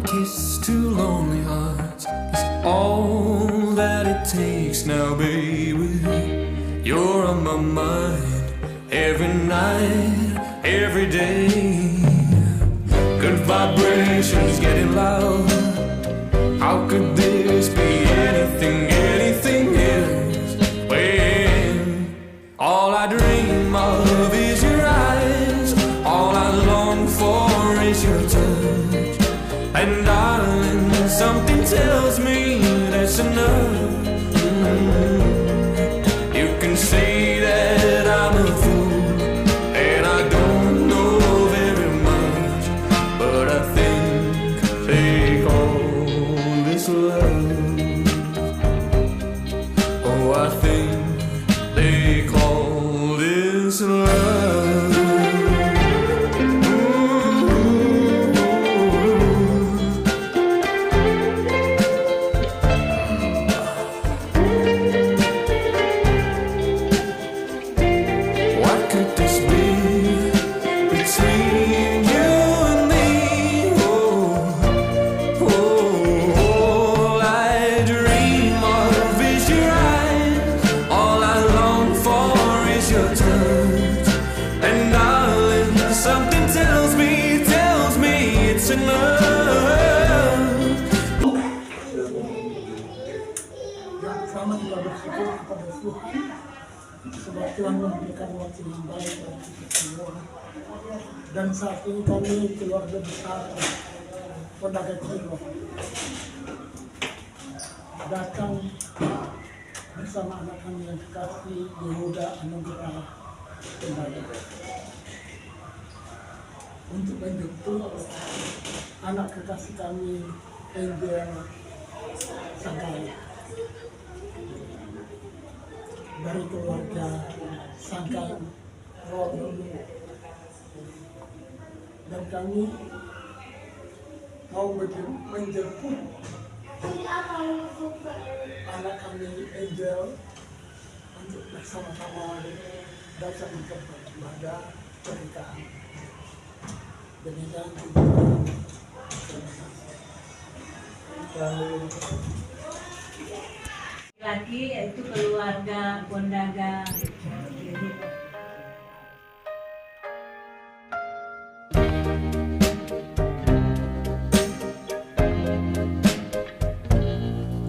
kiss to lonely hearts is all that it takes now, baby. You're on my mind every night, every day. Good vibrations getting loud. How could this be anything else? When all I dream of is your eyes, all I long for is your touch. And darling, something tells me that's enough. You can say that I'm a fool, and I don't know very much, but I think they call this love. Oh, I think they call this love. Sama kita bersyukur kepada Tuhan sebab Tuhan memberikan waktu yang baik bagi kita semua. Dan saat ini kami keluarga besar Pondaga Kilo datang bersama anak kami yang kekasih Yehuda Anugrah Pondaga untuk menjemput anak kekasih kami Angel Sangkai dari keluarga Sangkai Rodo, dan kami mau menjemput anak kami Angel untuk bersama-sama datang ke ibadah pernikahan. Demikian lagi yaitu keluarga Pondaga.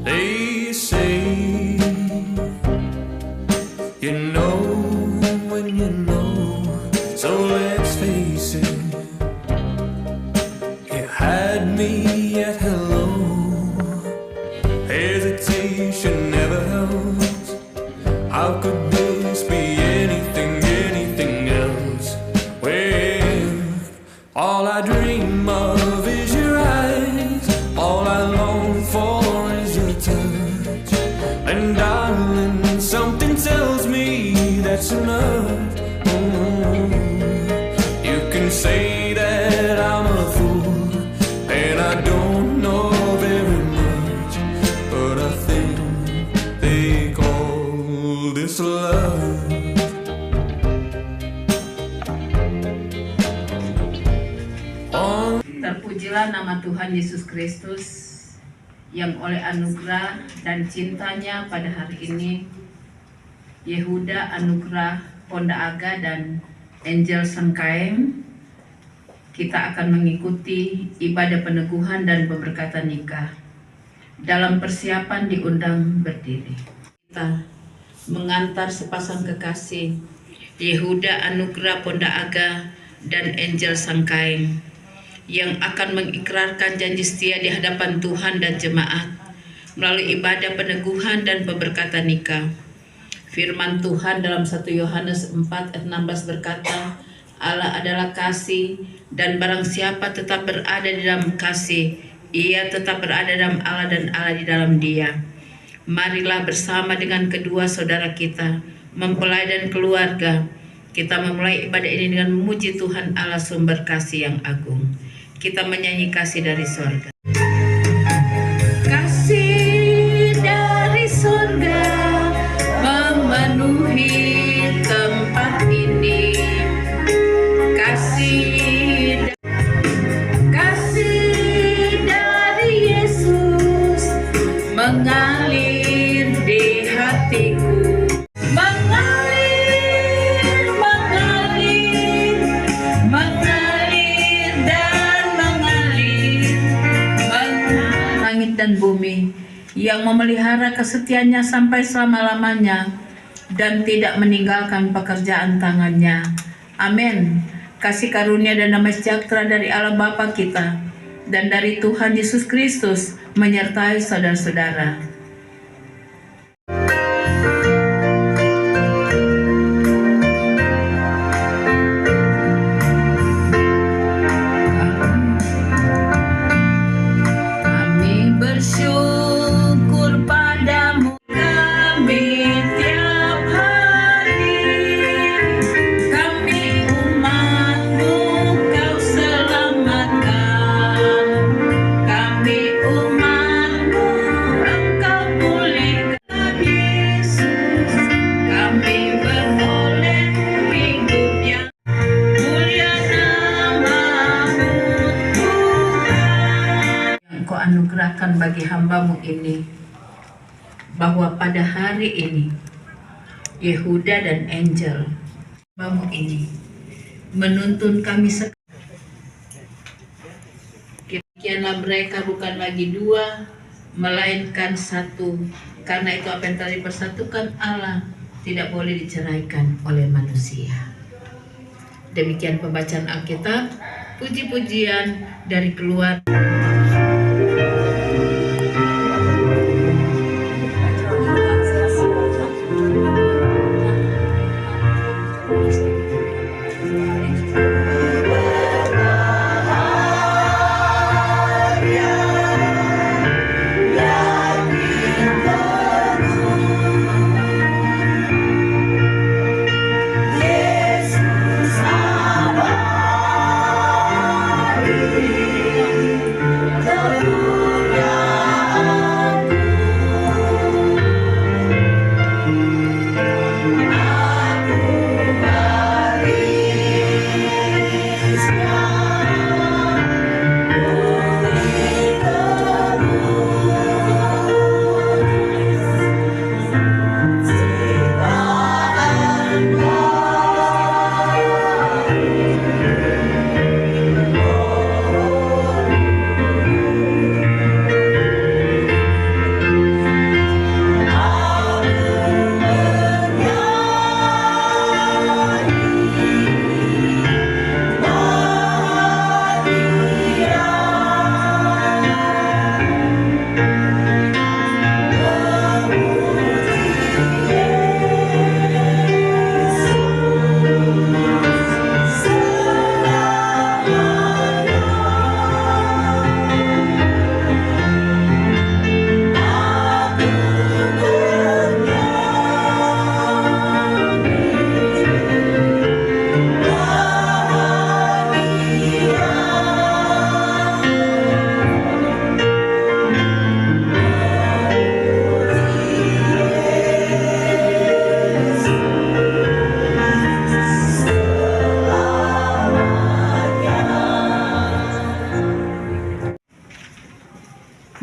They say you know when you know, so let's face it. You had me at hello. Hesitation never helps. How could this be anything else? When all I dream of is your eyes, all I long for is your touch. And darling, something tells me that's enough. You can say that I'm a fool, and I don't know very much, but I think they call this love. Terpujilah nama Tuhan Yesus Kristus yang oleh anugerah dan cintanya pada hari ini Yehuda Anugrah Pondaga dan Angel Sangkai kita akan mengikuti ibadah peneguhan dan pemberkatan nikah. Dalam persiapan diundang berdiri. Kita mengantar sepasang kekasih Yehuda Anugrah Pondaga dan Angel Sangkai yang akan mengikrarkan janji setia di hadapan Tuhan dan jemaat melalui ibadah peneguhan dan pemberkatan nikah. Firman Tuhan dalam 1 Yohanes 4 ayat 16 berkata, Allah adalah kasih, dan barang siapa tetap berada di dalam kasih, ia tetap berada dalam Allah dan Allah di dalam dia. Marilah bersama dengan kedua saudara kita, mempelai dan keluarga, kita memulai ibadah ini dengan memuji Tuhan Allah sumber kasih yang agung. Kita menyanyi kasih dari surga. Kasih dari surga memenuhi tempat ini. Kasih dari mengalir di hatiku, mengalir, mengalir, mengalir dan mengalir, langit dan bumi, yang memelihara kesetiaannya sampai selama-lamanya dan tidak meninggalkan pekerjaan tangannya. Amin. Kasih karunia dan damai sejahtera dari Allah Bapa kita dan dari Tuhan Yesus Kristus menyertai saudara-saudara. Kami bersyukur padamu, kami tiap hari, kami umat-Mu Kau selamatkan, kami umat-Mu Engkau pulihkan Yesus, kami beroleh hidup yang mulia nama-Mu Tuhan. Yang Kau anugerahkan bagi hamba-Mu ini, bahwa pada hari ini Yehuda dan Angel hamba-Mu ini menuntun kami Demikianlah mereka bukan lagi dua, melainkan satu. Karena itu apa yang telah dipersatukan Allah tidak boleh diceraikan oleh manusia. Demikian pembacaan Alkitab. Puji-pujian dari keluar.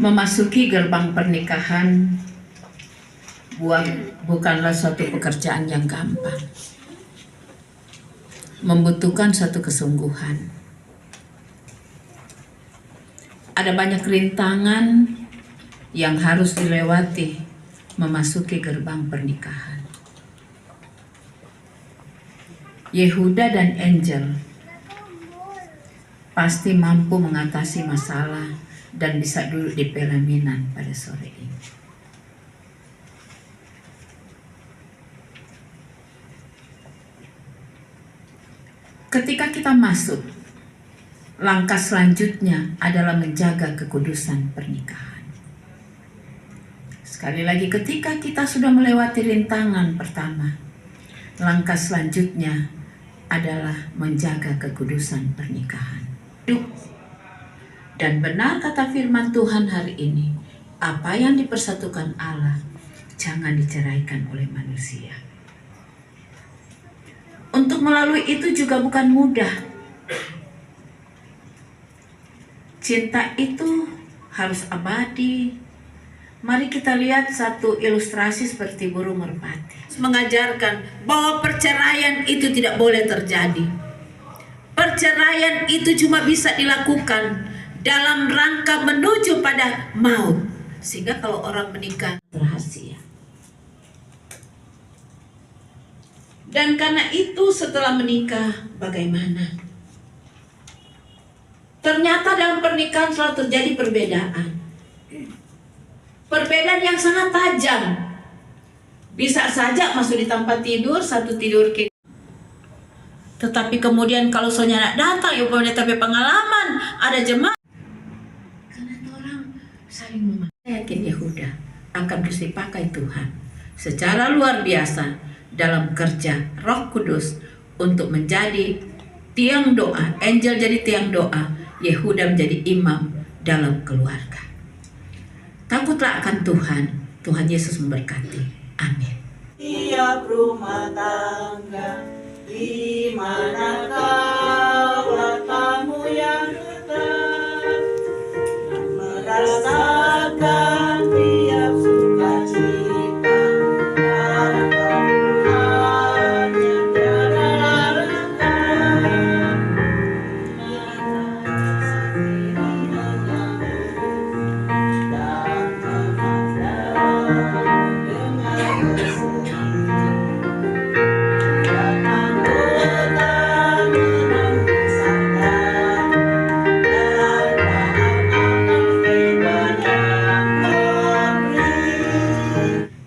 Memasuki gerbang pernikahan bukanlah suatu pekerjaan yang gampang. Membutuhkan suatu kesungguhan. Ada banyak rintangan yang harus dilewati memasuki gerbang pernikahan. Yehuda dan Angel pasti mampu mengatasi masalah dan bisa duduk di pelaminan pada sore ini. Ketika kita masuk, langkah selanjutnya adalah menjaga kekudusan pernikahan. Sekali lagi, ketika kita sudah melewati rintangan pertama, langkah selanjutnya adalah menjaga kekudusan pernikahan. Dan benar kata firman Tuhan hari ini, apa yang dipersatukan Allah jangan diceraikan oleh manusia. Untuk melalui itu juga bukan mudah. Cinta itu harus abadi, Mari kita lihat satu ilustrasi seperti burung merpati. Mengajarkan bahwa perceraian itu tidak boleh terjadi. Perceraian itu cuma bisa dilakukan dalam rangka menuju pada maut. Sehingga kalau orang menikah rahasia. Dan karena itu setelah menikah bagaimana? Ternyata dalam pernikahan selalu terjadi perbedaan. Perbedaan yang sangat tajam. Bisa saja masuk di tempat tidur, satu tidur kiri. Tetapi kemudian kalau saudara datang, ya boleh tapi pengalaman, ada jemaah. Karena orang saling memahami. Saya yakin Yehuda akan terus dipakai Tuhan secara luar biasa dalam kerja Roh Kudus untuk menjadi tiang doa. Angel jadi tiang doa, Yehuda menjadi imam dalam keluarga. Takutlah akan Tuhan. Tuhan Yesus memberkati. Amin. Tiap rumah tangga, di mana kaulah tamu yang tetap, merasakan tiap sukacita, atau hanya tiada larangan, kita sendiri menyambut dan memandang dengan bersedih.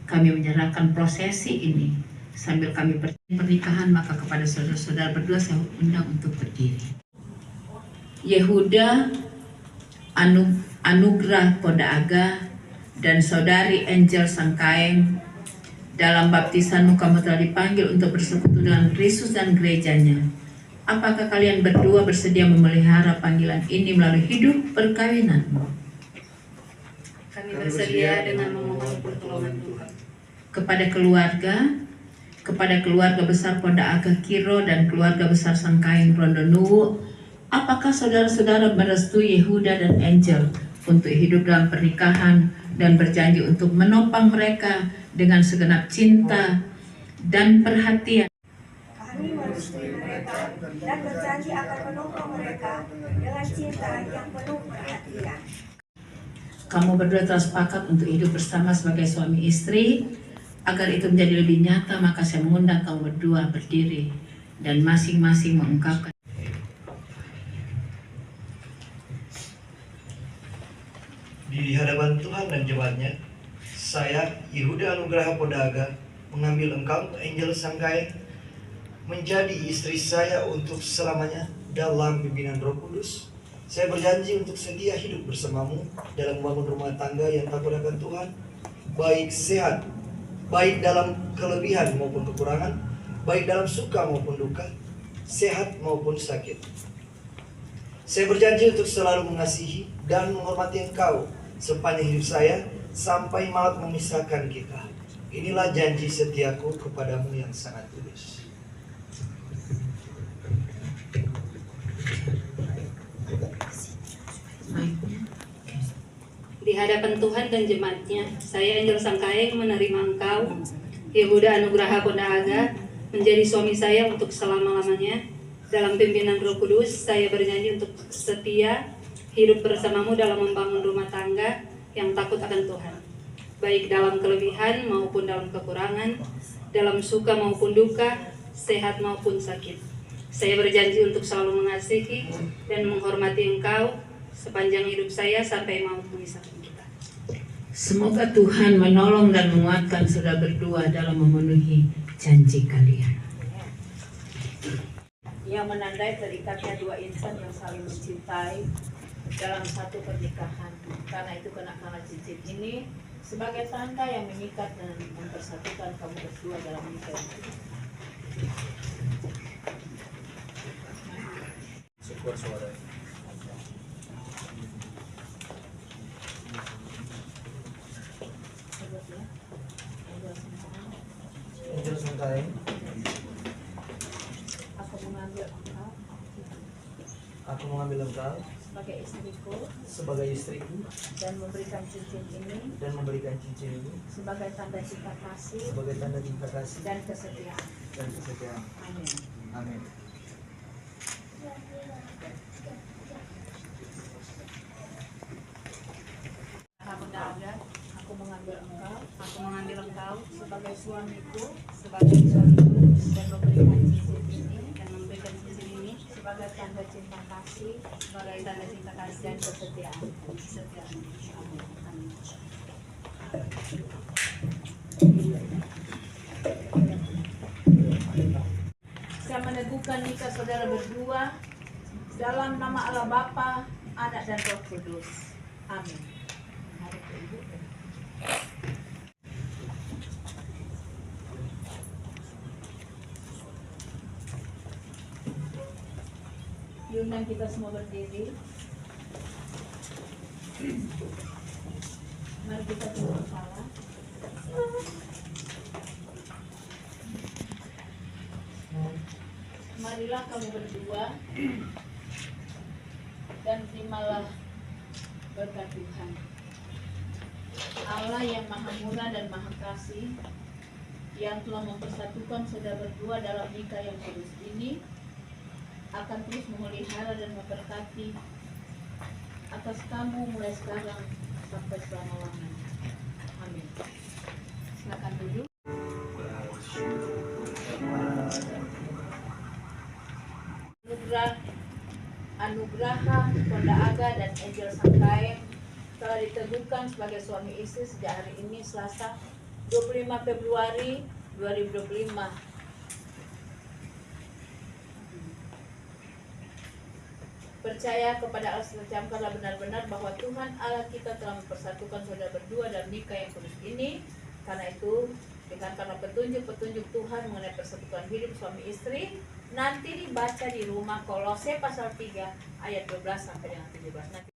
Kami menyerahkan prosesi ini sambil kami pernikahan, maka kepada saudara-saudara berdua saya undang untuk berdiri. Yehuda Anugrah Pondahaga dan saudari Angel Sangkaeng dalam baptisanmu kamu telah dipanggil untuk bersekutu dengan Kristus dan gerejanya. Apakah kalian berdua bersedia memelihara panggilan ini melalui hidup perkawinanmu? Kami bersedia dengan memohon pertolongan Tuhan. Kepada keluarga besar Pondahaga Kiro dan keluarga besar Sangkaeng Rondonuwu, apakah saudara-saudara merestui Yehuda dan Angel untuk hidup dalam pernikahan dan berjanji untuk menopang mereka dengan segenap cinta dan perhatian? Kami merestui mereka dan berjanji akan menopang mereka dengan cinta yang penuh perhatian. Kamu berdua telah sepakat untuk hidup bersama sebagai suami istri. Agar itu menjadi lebih nyata, maka saya mengundang kamu berdua berdiri dan masing-masing mengungkapkan. Di hadapan Tuhan dan jemaatnya, saya, Yehuda Anugrah Pondahaga, mengambil engkau, Angel Sangkaeng, menjadi istri saya untuk selamanya dalam pimpinan Roh Kudus. Saya berjanji untuk setia hidup bersamamu dalam membangun rumah tangga yang takut akan Tuhan, baik sehat, baik dalam kelebihan maupun kekurangan, baik dalam suka maupun duka, sehat maupun sakit. Saya berjanji untuk selalu mengasihi dan menghormati engkau sepanjang hidup saya sampai maut memisahkan kita. Inilah janji setiaku kepadamu yang sangat tulus. Di hadapan Tuhan dan jemaatnya, saya Angel Sangkaeng menerima engkau, Yehuda Anugrah Pondahaga, menjadi suami saya untuk selama-lamanya. Dalam pimpinan Roh Kudus, saya berjanji untuk setia hidup bersamamu dalam membangun rumah tangga yang takut akan Tuhan, baik dalam kelebihan maupun dalam kekurangan, dalam suka maupun duka, sehat maupun sakit. Saya berjanji untuk selalu mengasihi dan menghormati engkau sepanjang hidup saya sampai maut memisahkan kita. Semoga Tuhan menolong dan menguatkan saudara berdua dalam memenuhi janji kalian. Yang menandai terikatnya dua insan yang saling mencintai dalam satu pernikahan. Karena itu kenakanlah cincin ini sebagai tanda yang mengikat dan mempersatukan kamu berdua dalam nikah. Syukur suara. Angel Sangkaeng, Aku mengambil engkau aku mengambil engkau sebagai istriku dan memberikan cincin ini ini sebagai tanda cinta kasih dan kesetiaan. Amin. Amin. Bunda, Aku mengambil engkau aku mengambil engkau sebagai suamiku sebagai suamiku dan memberikan cincin ini dan memberikan cincin ini sebagai tanda cinta kasih sebagai tanda cinta kasih dan kesetiaan. Amin. Amin. Saya meneguhkan nikah saudara berdua dalam nama Allah Bapa, Anak dan Roh Kudus. Amin. Diundang kita semua berdiri. Mari kita tunduk kepala. Marilah kamu berdua dan terimalah berkat Tuhan. Allah yang maha murah dan maha kasih, yang telah mempersatukan saudara berdua dalam nikah yang kudus ini, akan terus memelihara dan memberkati atas kamu mulai sekarang sampai selama-lamanya. Amin. Silakan duduk. Anugraha Pondaaga dan Angel Sangkaeng telah diteguhkan sebagai suami istri sejak hari ini Selasa 25 Februari 2025. Percaya kepada Allah secamkanlah benar-benar bahwa Tuhan Allah kita telah mempersatukan saudara berdua dalam nikah yang kudus ini. Karena itu, dengarkanlah petunjuk-petunjuk Tuhan mengenai persatuan hidup suami istri. Nanti dibaca di rumah Kolose pasal 3 ayat 12 sampai dengan 17 nanti.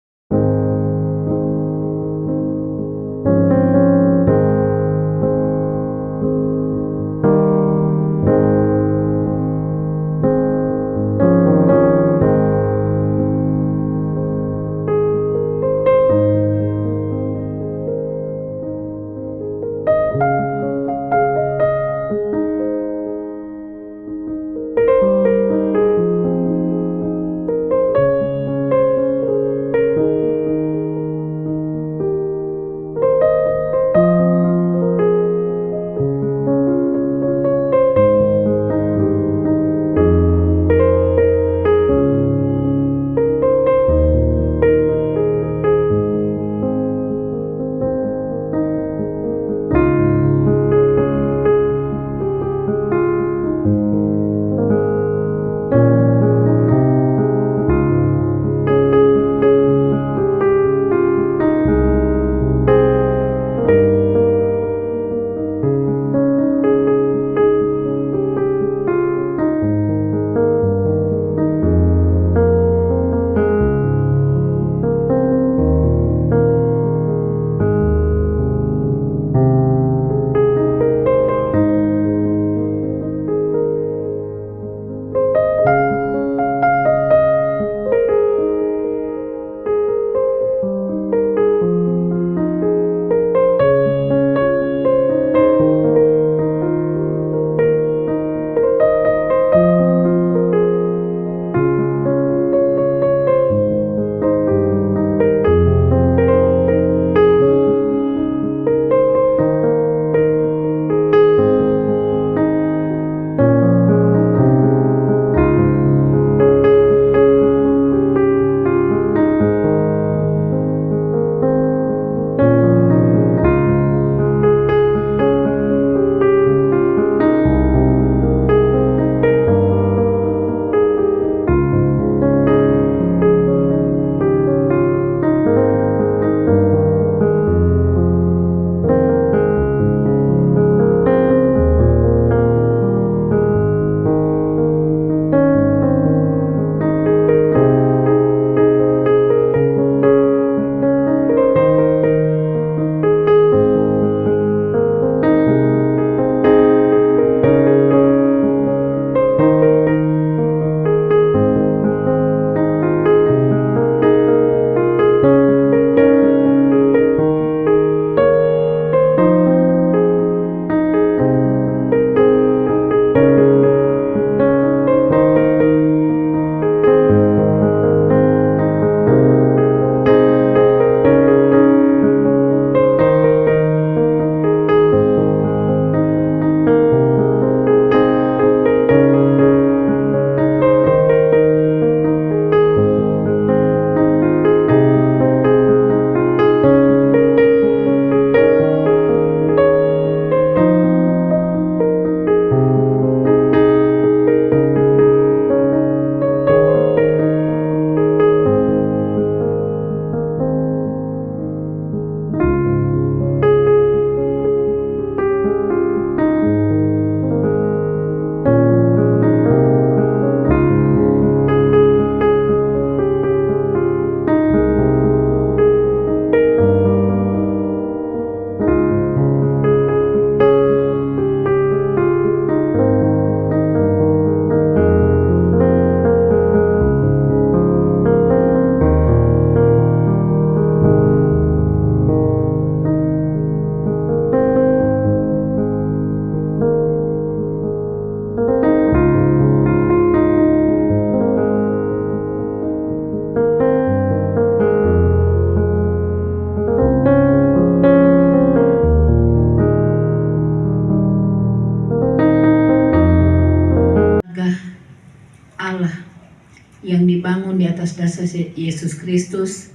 atas dasar Yesus Kristus,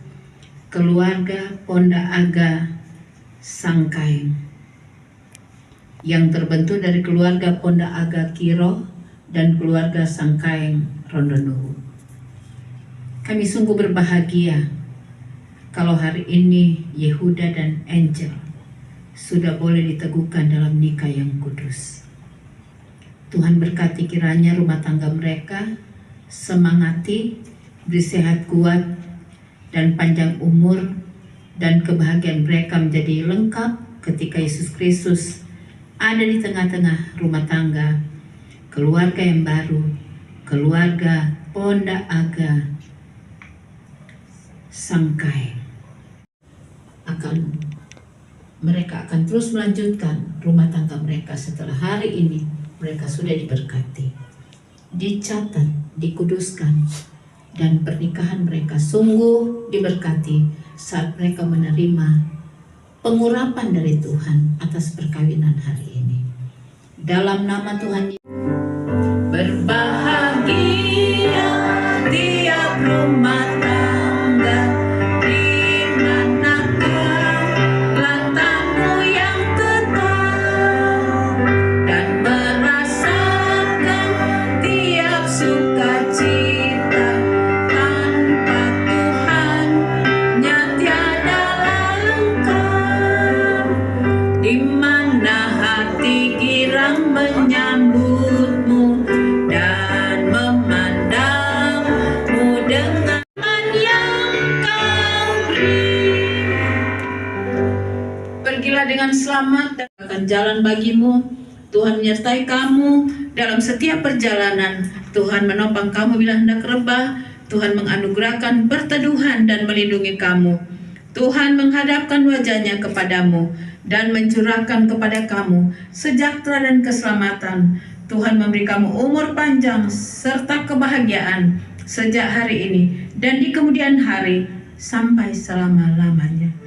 keluarga Pondahaga Sangkaeng yang terbentuk dari keluarga Pondahaga Kiro dan keluarga Sangkaeng Rondonuwu. Kami sungguh berbahagia kalau hari ini Yehuda dan Angel sudah boleh diteguhkan dalam nikah yang kudus. Tuhan berkati kiranya rumah tangga mereka semangati, bersehat kuat, dan panjang umur, dan kebahagiaan mereka menjadi lengkap ketika Yesus Kristus ada di tengah-tengah rumah tangga, keluarga yang baru, keluarga Pondahaga Sangkaeng. Mereka akan terus melanjutkan rumah tangga mereka setelah hari ini mereka sudah diberkati, dicatat, dikuduskan, dan pernikahan mereka sungguh diberkati saat mereka menerima pengurapan dari Tuhan atas perkawinan hari ini. Dalam nama Tuhan, berbahagia tiap rumah tangga di manakah letakmu yang tetap, dan merasakan tiap sukacita tanpa Tuhannya tiada lengkap, di mana hati girang menyambutmu dan memandangmu dengan yang kau beri. Pergilah dengan selamat dan akan jalan bagimu. Tuhan menyertai kamu dalam setiap perjalanan. Tuhan menopang kamu bila hendak rebah. Tuhan menganugerahkan perteduhan dan melindungi kamu. Tuhan menghadapkan wajahnya kepadamu dan mencurahkan kepada kamu sejahtera dan keselamatan. Tuhan memberi kamu umur panjang serta kebahagiaan sejak hari ini dan di kemudian hari sampai selama-lamanya.